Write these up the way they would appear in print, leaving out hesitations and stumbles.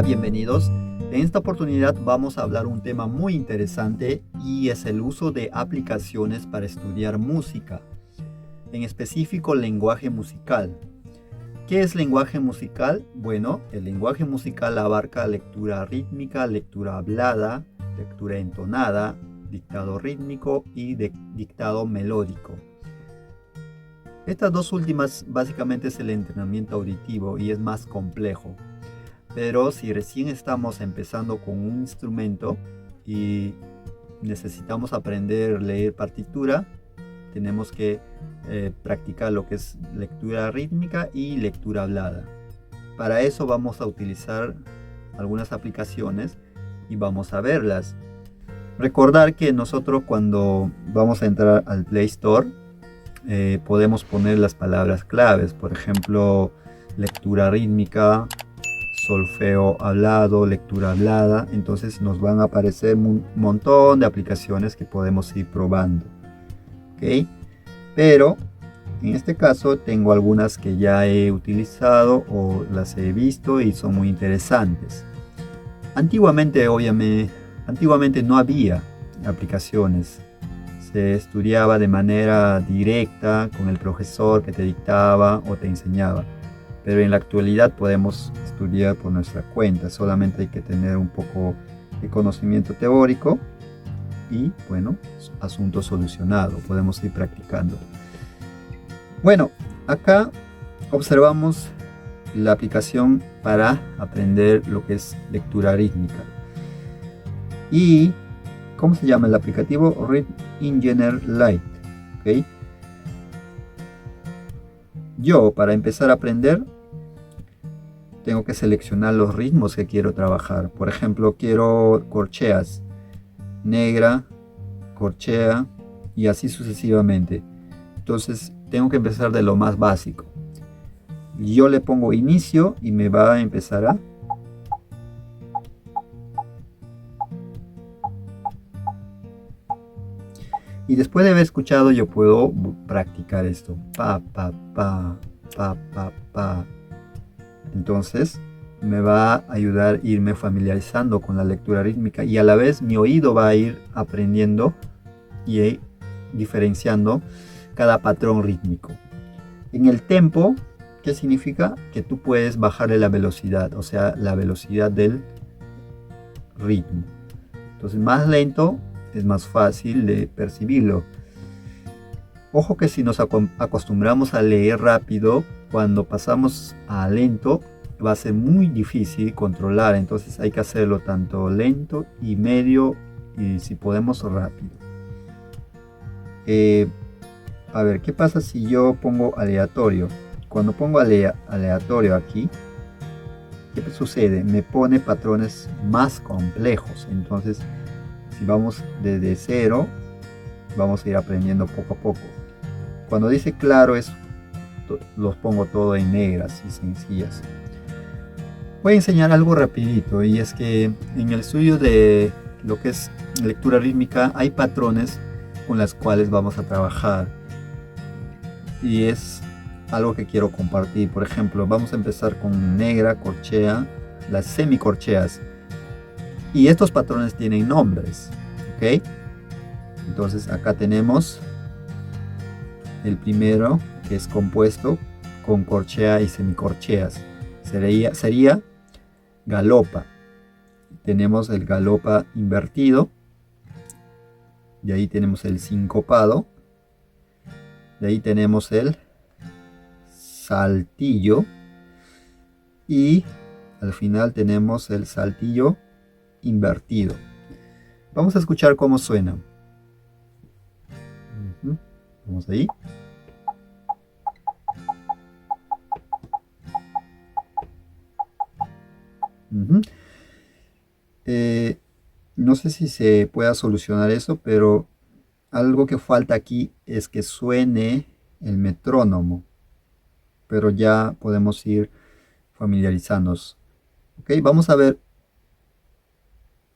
bienvenidos. En esta oportunidad vamos a hablar un tema muy interesante y es el uso de aplicaciones para estudiar música, en específico lenguaje musical. ¿Qué es lenguaje musical? Bueno, el lenguaje musical abarca lectura rítmica, lectura hablada, lectura entonada, dictado rítmico y dictado melódico. Estas dos últimas básicamente es el entrenamiento auditivo y es más complejo. Pero si recién estamos empezando con un instrumento y necesitamos aprender a leer partitura, tenemos que practicar lo que es lectura rítmica y lectura hablada. Para eso vamos a utilizar algunas aplicaciones y vamos a verlas. Recordar que nosotros cuando vamos a entrar al Play Store podemos poner las palabras claves, por ejemplo, lectura rítmica, solfeo hablado, lectura hablada. Entonces nos van a aparecer un montón de aplicaciones que podemos ir probando. ¿Ok? Pero en este caso tengo algunas que ya he utilizado o las he visto y son muy interesantes. Antiguamente no había aplicaciones. Se estudiaba de manera directa con el profesor que te dictaba o te enseñaba. Pero en la actualidad podemos estudiar por nuestra cuenta. Solamente hay que tener un poco de conocimiento teórico y, bueno, asunto solucionado. Podemos ir practicando. Bueno, acá observamos la aplicación para aprender lo que es lectura rítmica. Y, ¿cómo se llama el aplicativo? Rhythm Engineer Lite. ¿Okay? Yo, para empezar a aprender, tengo que seleccionar los ritmos que quiero trabajar. Por ejemplo, quiero corcheas, negra, corchea y así sucesivamente. Entonces tengo que empezar de lo más básico. Yo le pongo inicio y me va a empezar a... Y después de haber escuchado yo puedo practicar esto. Pa, pa, pa, pa, pa, pa. Entonces me va a ayudar a irme familiarizando con la lectura rítmica y a la vez mi oído va a ir aprendiendo y diferenciando cada patrón rítmico. En el tempo, ¿qué significa? Que tú puedes bajarle la velocidad, o sea, la velocidad del ritmo. Entonces más lento es más fácil de percibirlo. Ojo que si nos acostumbramos a leer rápido, cuando pasamos a lento va a ser muy difícil controlar. Entonces hay que hacerlo tanto lento y medio y si podemos rápido. A ver, ¿qué pasa si yo pongo aleatorio? Cuando pongo aleatorio aquí, ¿qué sucede? Me pone patrones más complejos. Entonces si vamos desde cero, vamos a ir aprendiendo poco a poco. Cuando dice claro, los pongo todo en negras y sencillas. Voy a enseñar algo rapidito, y es que en el estudio de lo que es lectura rítmica hay patrones con las cuales vamos a trabajar. Y es algo que quiero compartir. Por ejemplo, vamos a empezar con negra, corchea, las semicorcheas. Y estos patrones tienen nombres. ¿Ok? Entonces acá tenemos el primero, que es compuesto con corchea y semicorcheas. Sería galopa. Tenemos el galopa invertido. De ahí tenemos el sincopado. De ahí tenemos el saltillo. Y al final tenemos el saltillo invertido. Vamos a escuchar cómo suena. Vamos ahí. No sé si se pueda solucionar eso, pero algo que falta aquí es que suene el metrónomo. Pero ya podemos ir familiarizándonos. Ok, vamos a ver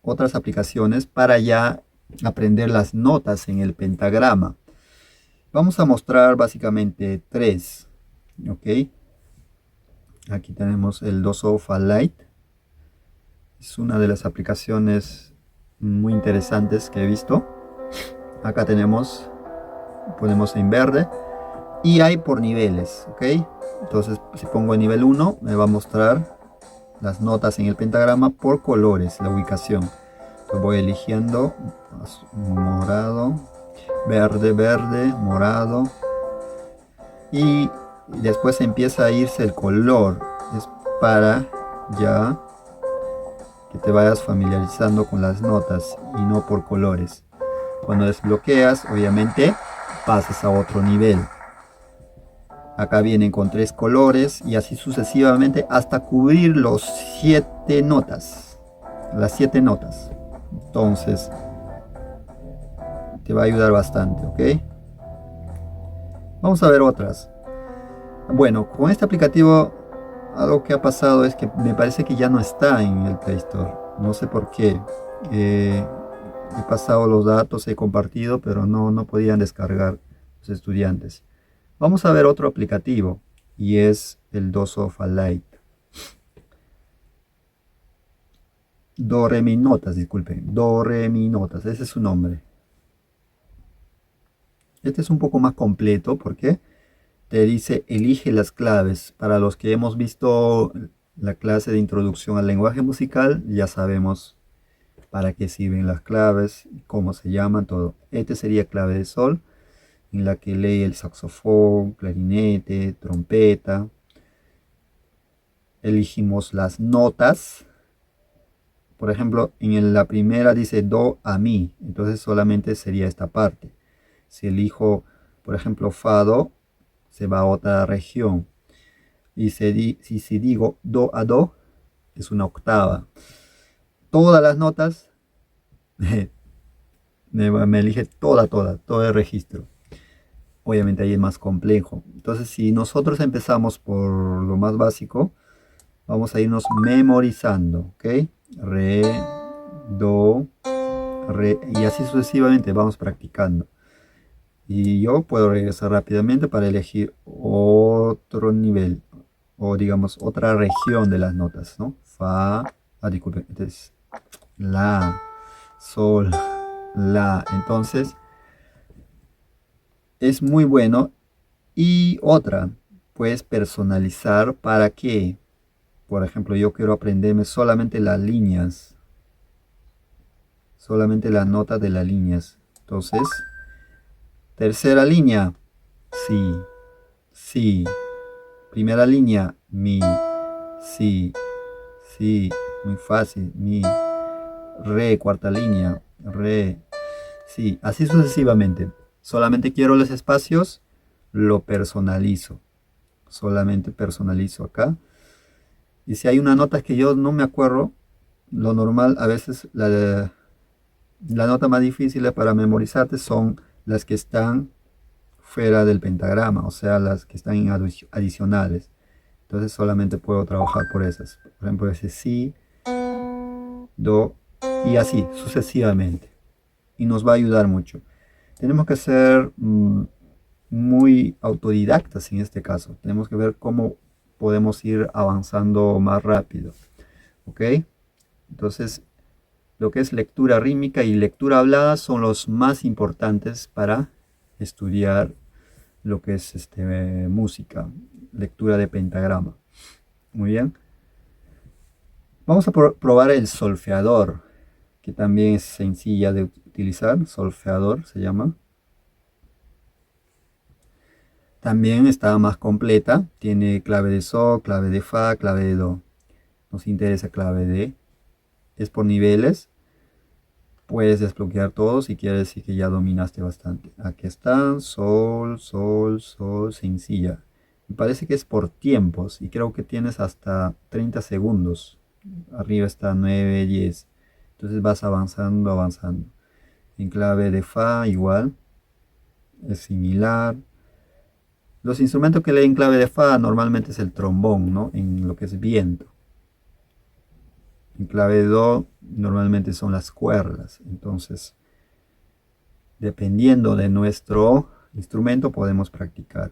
otras aplicaciones para ya aprender las notas en el pentagrama. Vamos a mostrar básicamente tres. Ok, aquí tenemos el Do Sol Fa Lite. Es una de las aplicaciones muy interesantes que he visto. Acá ponemos en verde y hay por niveles, ¿ok? Entonces, si pongo en nivel 1, me va a mostrar las notas en el pentagrama por colores, la ubicación. Entonces voy eligiendo morado, verde, verde, morado, y después empieza a irse el color. Es para ya que te vayas familiarizando con las notas y no por colores. Cuando desbloqueas, obviamente pasas a otro nivel. Acá vienen con 3 colores y así sucesivamente hasta cubrir los 7 notas. Las 7 notas. Entonces, te va a ayudar bastante, ¿ok? Vamos a ver otras. Bueno, con este aplicativo algo que ha pasado es que me parece que ya no está en el Play Store. No sé por qué. Eh, He pasado los datos, he compartido, pero no podían descargar los estudiantes. Vamos a ver otro aplicativo y es el DoSofa Lite. Do, re, mi, notas, disculpen. Do, re, mi, notas, ese es su nombre. Este es un poco más completo porque te dice elige las claves. Para los que hemos visto la clase de introducción al lenguaje musical, ya sabemos para qué sirven las claves, cómo se llaman, todo. Este sería clave de sol, en la que lee el saxofón, clarinete, trompeta. Elegimos las notas. Por ejemplo, en la primera dice do a mi, entonces solamente sería esta parte. Si elijo, por ejemplo, fa do, se va a otra región. Y si digo do a do, es una octava. Todas las notas, me elige todo el registro. Obviamente ahí es más complejo. Entonces, si nosotros empezamos por lo más básico, vamos a irnos memorizando, ¿ok? Re, do, re, y así sucesivamente vamos practicando. Y yo puedo regresar rápidamente para elegir otro nivel, o digamos otra región de las notas, ¿no? Fa, disculpen, este es la, sol, la. Entonces, es muy bueno. Y otra, puedes personalizar para que, por ejemplo, yo quiero aprenderme solamente las líneas, solamente las notas de las líneas. Entonces, tercera línea, si, si. Primera línea, mi, si, si. Muy fácil, mi, re. Cuarta línea, re, si. Así sucesivamente. Solamente quiero los espacios, lo personalizo. Solamente personalizo acá. Y si hay una nota que yo no me acuerdo, lo normal, a veces la nota más difícil para memorizarte son las que están fuera del pentagrama, o sea, las que están en adicionales. Entonces solamente puedo trabajar por esas. Por ejemplo, ese si, do, y así sucesivamente. Y nos va a ayudar mucho. Tenemos que ser muy autodidactas en este caso. Tenemos que ver cómo podemos ir avanzando más rápido. ¿Ok? Entonces, lo que es lectura rítmica y lectura hablada son los más importantes para estudiar lo que es música, lectura de pentagrama. Muy bien. Vamos a probar el solfeador, que también es sencilla de utilizar. Solfeador se llama. También está más completa. Tiene clave de sol, clave de fa, clave de do. Nos interesa clave de. Es por niveles. Puedes desbloquear todo si quieres decir que ya dominaste bastante. Aquí está, sol, sol, sol, sencilla. Me parece que es por tiempos y creo que tienes hasta 30 segundos. Arriba está 9, 10. Entonces vas avanzando, avanzando. En clave de fa igual. Es similar. Los instrumentos que leen clave de fa normalmente es el trombón, ¿no? En lo que es viento. En clave de do normalmente son las cuerdas. Entonces, dependiendo de nuestro instrumento podemos practicar.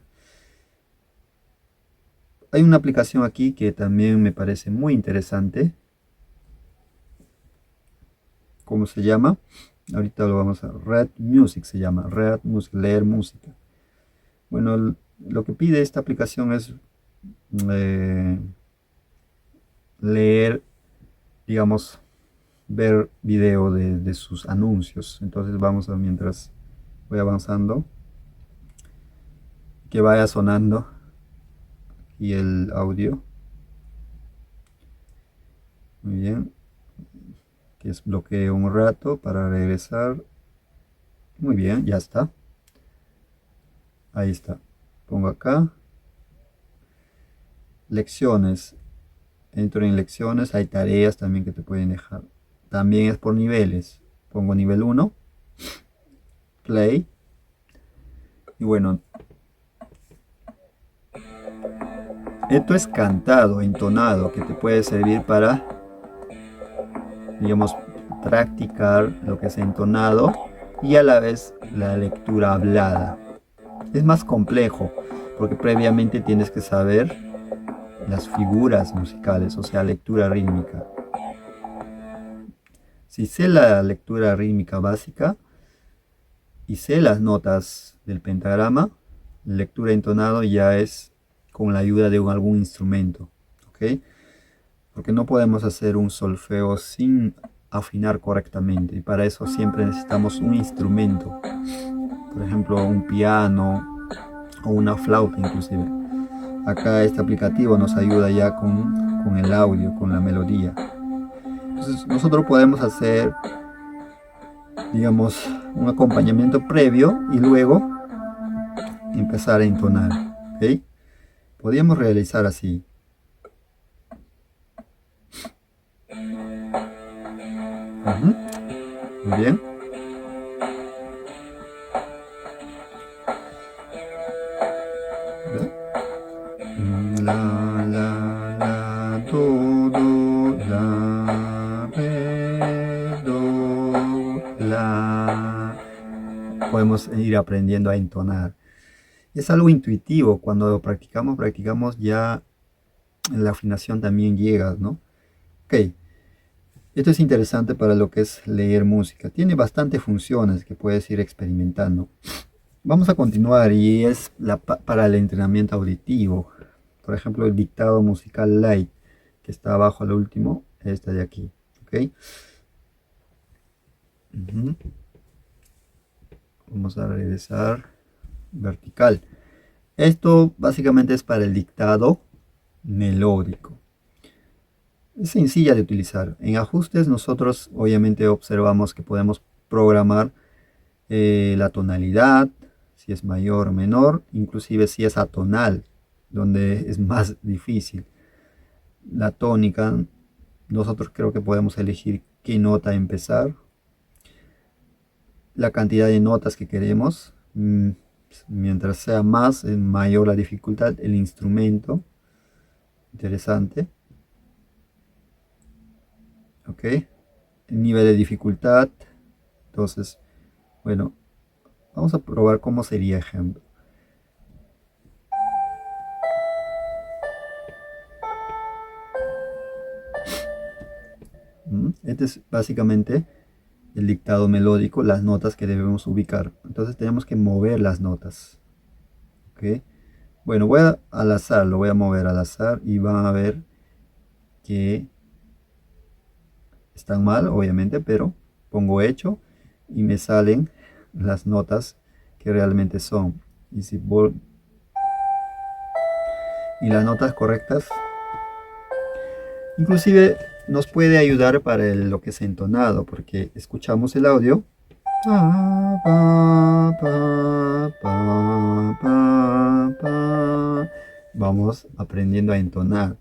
Hay una aplicación aquí que también me parece muy interesante. ¿cómo se llama? Ahorita lo vamos a... Read Music se llama, Read Music, leer música. Bueno, lo que pide esta aplicación es leer, digamos, ver video de sus anuncios. Entonces vamos a, mientras voy avanzando, que vaya sonando y el audio. Muy bien. Que desbloqueo un rato para regresar. Muy bien, ya está. Ahí está. Pongo acá. Lecciones. Entro en lecciones. Hay tareas también que te pueden dejar. También es por niveles. Pongo nivel 1. Play. Y bueno. Esto es cantado, entonado, que te puede servir para, digamos, practicar lo que es entonado y a la vez la lectura hablada. Es más complejo porque previamente tienes que saber las figuras musicales, o sea, lectura rítmica. Si sé la lectura rítmica básica y sé las notas del pentagrama, lectura entonado ya es con la ayuda de algún instrumento, ¿ok? Porque no podemos hacer un solfeo sin afinar correctamente y para eso siempre necesitamos un instrumento, por ejemplo un piano o una flauta inclusive. Acá este aplicativo nos ayuda ya con el audio, con la melodía. Entonces nosotros podemos hacer, digamos, un acompañamiento previo y luego empezar a entonar, ¿ok? Podríamos realizar así. Muy bien. La, la, la, do, do, la, re, do, la. Podemos ir aprendiendo a entonar. Es algo intuitivo. Cuando practicamos ya la afinación también llega, ¿no? Ok. Esto es interesante para lo que es leer música. Tiene bastantes funciones que puedes ir experimentando. Vamos a continuar y es para el entrenamiento auditivo. Por ejemplo, el dictado musical light, que está abajo al último, este de aquí. ¿Ok? Vamos a regresar vertical. Esto básicamente es para el dictado melódico. Es sencilla de utilizar. En ajustes nosotros obviamente observamos que podemos programar la tonalidad, si es mayor o menor, inclusive si es atonal, donde es más difícil. La tónica, nosotros creo que podemos elegir qué nota empezar, la cantidad de notas que queremos, mientras sea más, es mayor la dificultad, el instrumento, interesante. Ok, el nivel de dificultad, entonces, bueno, vamos a probar cómo sería ejemplo. Este es básicamente el dictado melódico, las notas que debemos ubicar. Entonces tenemos que mover las notas. ¿Ok? Bueno, voy al azar, lo voy a mover al azar y van a ver que están mal, obviamente, pero pongo hecho y me salen las notas que realmente son. Y las notas correctas. Inclusive nos puede ayudar para lo que es entonado, porque escuchamos el audio. Vamos aprendiendo a entonar,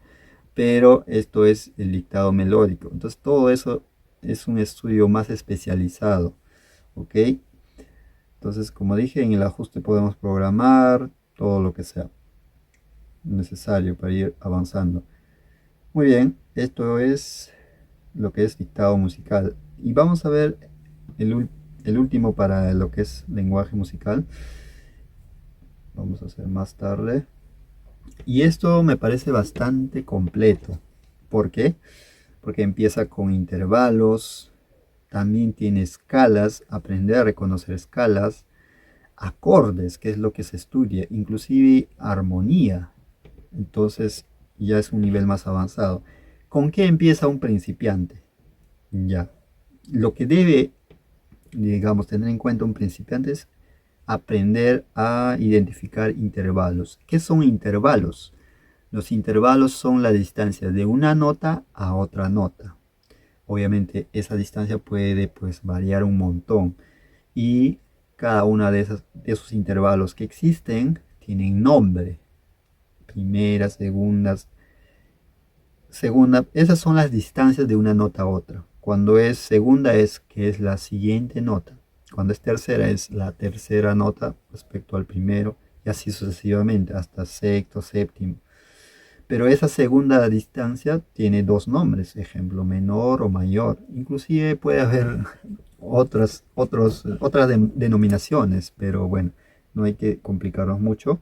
pero esto es el dictado melódico. Entonces todo eso es un estudio más especializado, ¿ok? Entonces, como dije, en el ajuste podemos programar todo lo que sea necesario para ir avanzando. Muy bien, esto es lo que es dictado musical. Y vamos a ver el último para lo que es lenguaje musical. Vamos a hacer más tarde. Y esto me parece bastante completo. ¿Por qué? Porque empieza con intervalos, también tiene escalas, aprender a reconocer escalas, acordes, que es lo que se estudia, inclusive armonía. Entonces ya es un nivel más avanzado. ¿Con qué empieza un principiante? Ya. Lo que debe, digamos, tener en cuenta un principiante es aprender a identificar intervalos. ¿Qué son intervalos? Los intervalos son la distancia de una nota a otra nota. Obviamente esa distancia puede pues variar un montón y cada una de esos intervalos que existen tienen nombre. Primera, segunda, esas son las distancias de una nota a otra. Cuando es segunda es que es la siguiente nota. Cuando es tercera es la tercera nota respecto al primero y así sucesivamente hasta sexto, séptimo. Pero esa segunda distancia tiene dos nombres, ejemplo menor o mayor. Inclusive puede haber otras denominaciones, pero bueno, no hay que complicarnos mucho.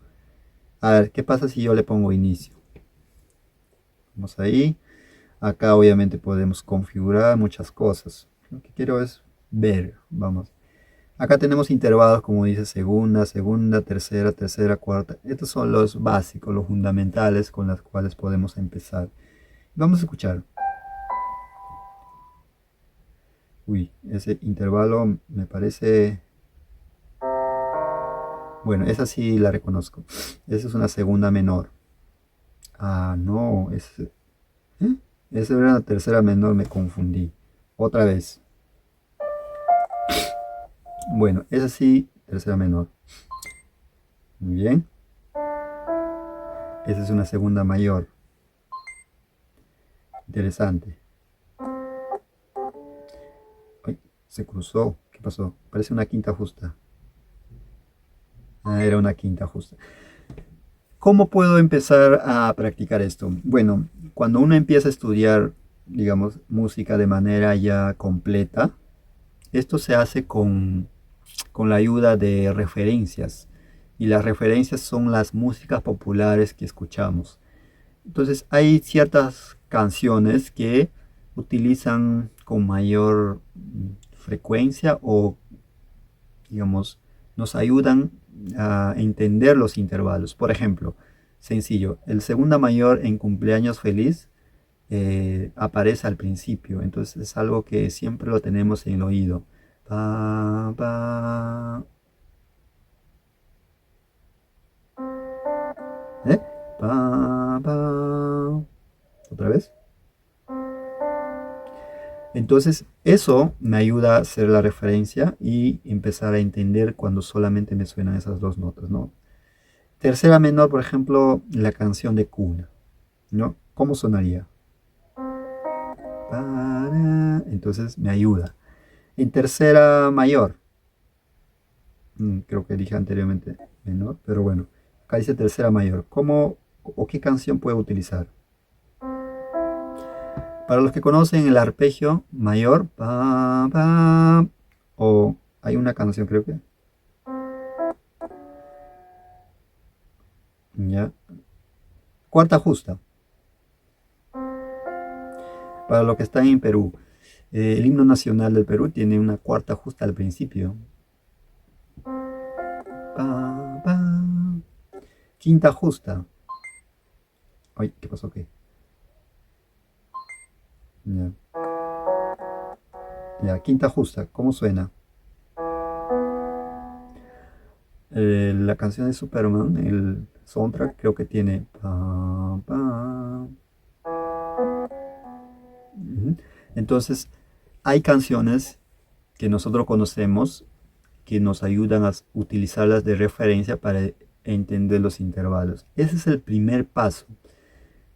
A ver, ¿qué pasa si yo le pongo inicio? Vamos ahí. Acá obviamente podemos configurar muchas cosas. Lo que quiero es ver, vamos. Acá tenemos intervalos como dice segunda, segunda, tercera, tercera, cuarta. Estos son los básicos, los fundamentales con los cuales podemos empezar. Vamos a escuchar. Uy, ese intervalo me parece... Bueno, esa sí la reconozco. Esa es una segunda menor. Ah, no. ¿eh? Esa era una tercera menor, me confundí. Otra vez. Bueno, esa sí, tercera menor. Muy bien. Esa es una segunda mayor. Interesante. Ay, se cruzó. ¿Qué pasó? Parece una quinta justa. Ah, era una quinta justa. ¿Cómo puedo empezar a practicar esto? Bueno, cuando uno empieza a estudiar, digamos, música de manera ya completa, esto se hace con la ayuda de referencias. Y las referencias son las músicas populares que escuchamos. Entonces hay ciertas canciones que utilizan con mayor frecuencia o, digamos, nos ayudan a entender los intervalos. Por ejemplo, sencillo, el segunda mayor en cumpleaños feliz aparece al principio, entonces es algo que siempre lo tenemos en el oído. Pa, pa, ¿eh? Pa, pa. ¿Otra vez? Entonces, eso me ayuda a hacer la referencia y empezar a entender cuando solamente me suenan esas dos notas, ¿no? Tercera menor, por ejemplo, la canción de cuna, ¿no? ¿Cómo sonaría? Entonces me ayuda. En tercera mayor, creo que dije anteriormente menor, pero bueno, acá dice tercera mayor. ¿Cómo o qué canción puedo utilizar? Para los que conocen el arpegio mayor, pa, pa, o hay una canción creo que, ya, cuarta justa. Para los que están en Perú, el himno nacional del Perú tiene una cuarta justa al principio. Pa, pa. Quinta justa. Ay, ¿qué pasó? ¿Qué? Ya. Ya, quinta justa, ¿cómo suena? La canción de Superman, el soundtrack, creo que tiene. Pa, pa. Ujú. Entonces, hay canciones que nosotros conocemos que nos ayudan a utilizarlas de referencia para entender los intervalos. Ese es el primer paso.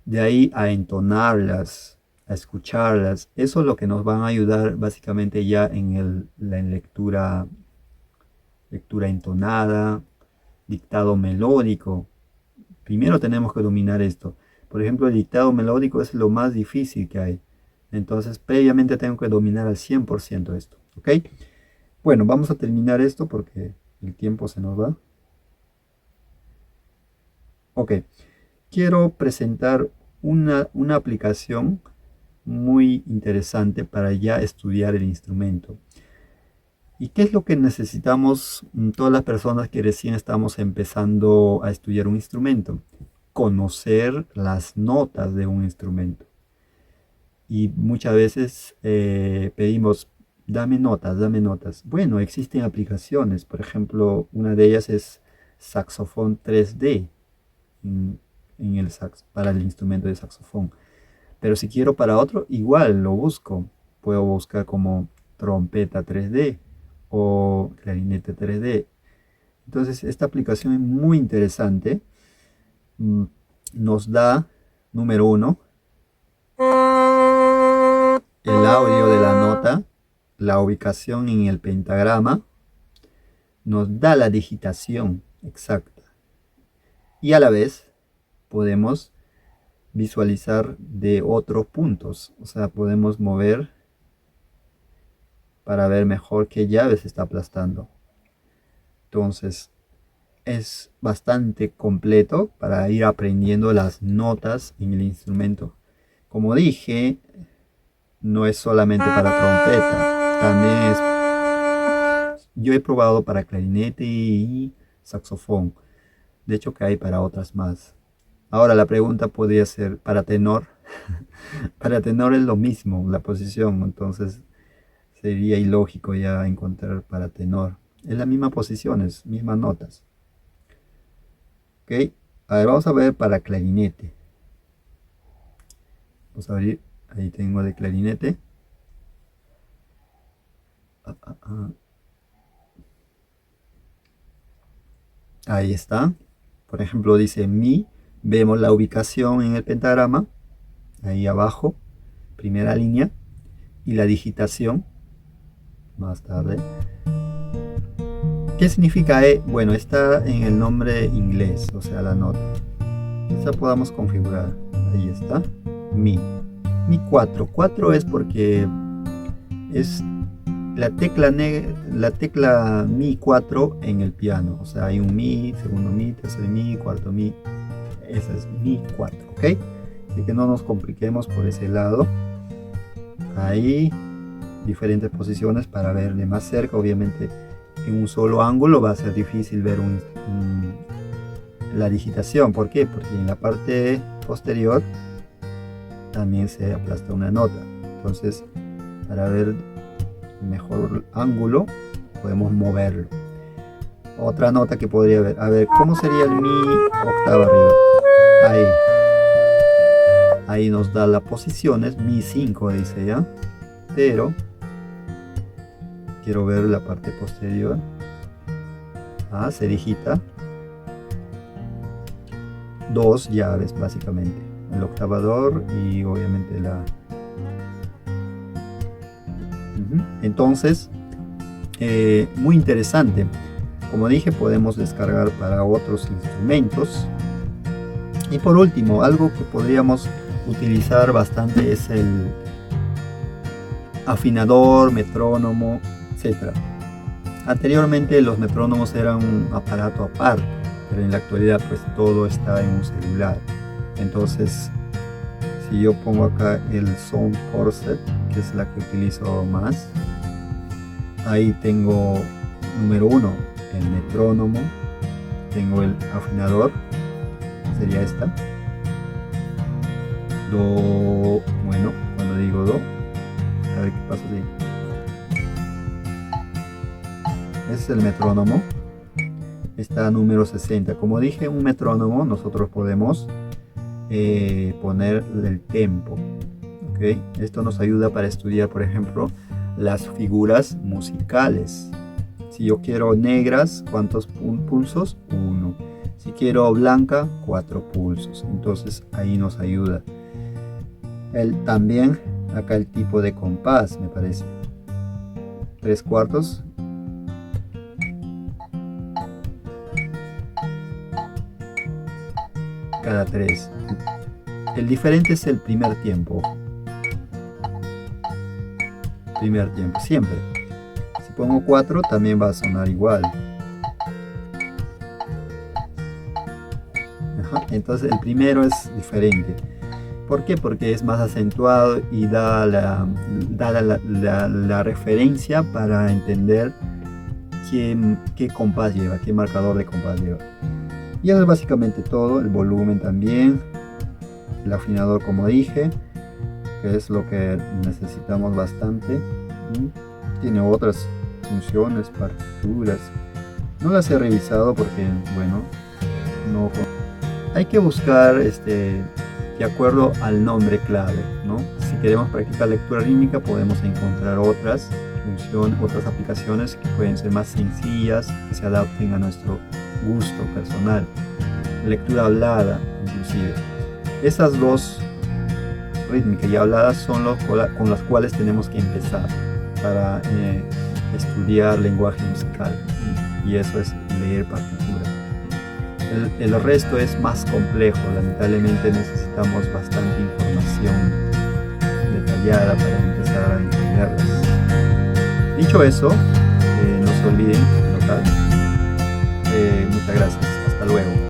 De ahí a entonarlas, a escucharlas. Eso es lo que nos van a ayudar básicamente ya en la lectura entonada, dictado melódico. Primero tenemos que dominar esto. Por ejemplo, el dictado melódico es lo más difícil que hay. Entonces, previamente tengo que dominar al 100% esto. ¿Ok? Bueno, vamos a terminar esto porque el tiempo se nos va. Ok. Quiero presentar una aplicación muy interesante para ya estudiar el instrumento. ¿Y qué es lo que necesitamos todas las personas que recién estamos empezando a estudiar un instrumento? Conocer las notas de un instrumento. Y muchas veces pedimos, dame notas, dame notas. Bueno, existen aplicaciones, por ejemplo, una de ellas es Saxofón 3D para el instrumento de saxofón. Pero si quiero para otro, igual lo busco. Puedo buscar como trompeta 3D o clarinete 3D. Entonces, esta aplicación es muy interesante. Mm, Nos da, número uno, el audio de la nota, la ubicación en el pentagrama, nos da la digitación exacta y a la vez podemos visualizar de otros puntos, o sea, podemos mover para ver mejor qué llave se está aplastando. Entonces, es bastante completo para ir aprendiendo las notas en el instrumento. Como dije, no es solamente para trompeta, también yo he probado para clarinete y saxofón. De hecho que hay para otras más. Ahora la pregunta podría ser para tenor. Para tenor es lo mismo, la posición, entonces sería ilógico ya encontrar para tenor. Es la misma posiciones, mismas notas. Ok, a ver, vamos a ver para clarinete. Vamos a abrir, ahí tengo de clarinete. Ahí está. Por ejemplo, dice mi. Vemos la ubicación en el pentagrama. Ahí abajo. Primera línea. Y la digitación. Más tarde. ¿Qué significa E? Bueno, está en el nombre inglés, o sea, la nota. Esta podamos configurar. Ahí está. Mi. Mi 4. 4 es porque es la tecla Mi 4 en el piano. O sea, hay un Mi, segundo Mi, tercer Mi, cuarto Mi. Esa es Mi 4, ¿ok? Así que no nos compliquemos por ese lado. Ahí, diferentes posiciones para verle más cerca. Obviamente, en un solo ángulo va a ser difícil ver la digitación. ¿Por qué? Porque en la parte posterior también se aplasta una nota. Entonces, para ver mejor ángulo podemos moverlo. Otra nota que podría ver, a ver, ¿cómo sería el Mi octava arriba? Ahí nos da las posiciones. Mi 5 dice ya, pero quiero ver la parte posterior. Se digita 2 llaves básicamente, el octavador y obviamente la. Entonces, muy interesante. Como dije, podemos descargar para otros instrumentos. Y por último, algo que podríamos utilizar bastante es el afinador, metrónomo, etc. Anteriormente los metrónomos eran un aparato aparte, pero en la actualidad pues todo está en un celular. Entonces, si yo pongo acá el Sound Corset, que es la que utilizo más, ahí tengo número 1 el metrónomo, tengo el afinador, sería esta, do. Bueno, cuando digo do, a ver qué pasa así. Ese es el metrónomo. Está número 60. Como dije, un metrónomo nosotros podemos poner el tempo. ¿Okay? Esto nos ayuda para estudiar, por ejemplo, las figuras musicales. Si yo quiero negras, ¿cuántos pulsos? 1. Si quiero blanca, 4 pulsos. Entonces ahí nos ayuda. También acá el tipo de compás, me parece. 3/4. Cada 3. El diferente es el primer tiempo. Primer tiempo, siempre. Si pongo 4 también va a sonar igual. Entonces el primero es diferente. ¿Por qué? Porque es más acentuado y da la referencia para entender qué compás lleva, qué marcador de compás lleva. Y eso es básicamente todo, el volumen también, el afinador como dije, que es lo que necesitamos bastante. Tiene otras funciones, partituras. No las he revisado porque, bueno, no. Hay que buscar de acuerdo al nombre clave, ¿no? Si queremos practicar lectura rítmica podemos encontrar otras funciones, otras aplicaciones que pueden ser más sencillas, que se adapten a nuestro gusto personal. Lectura hablada, inclusive. Esas dos, rítmica y hablada, son con las cuales tenemos que empezar para estudiar lenguaje musical, y eso es leer partitura. El resto es más complejo, lamentablemente necesitamos bastante información detallada para empezar a entenderlas. Dicho eso, no se olviden de anotar. Muchas gracias, hasta luego.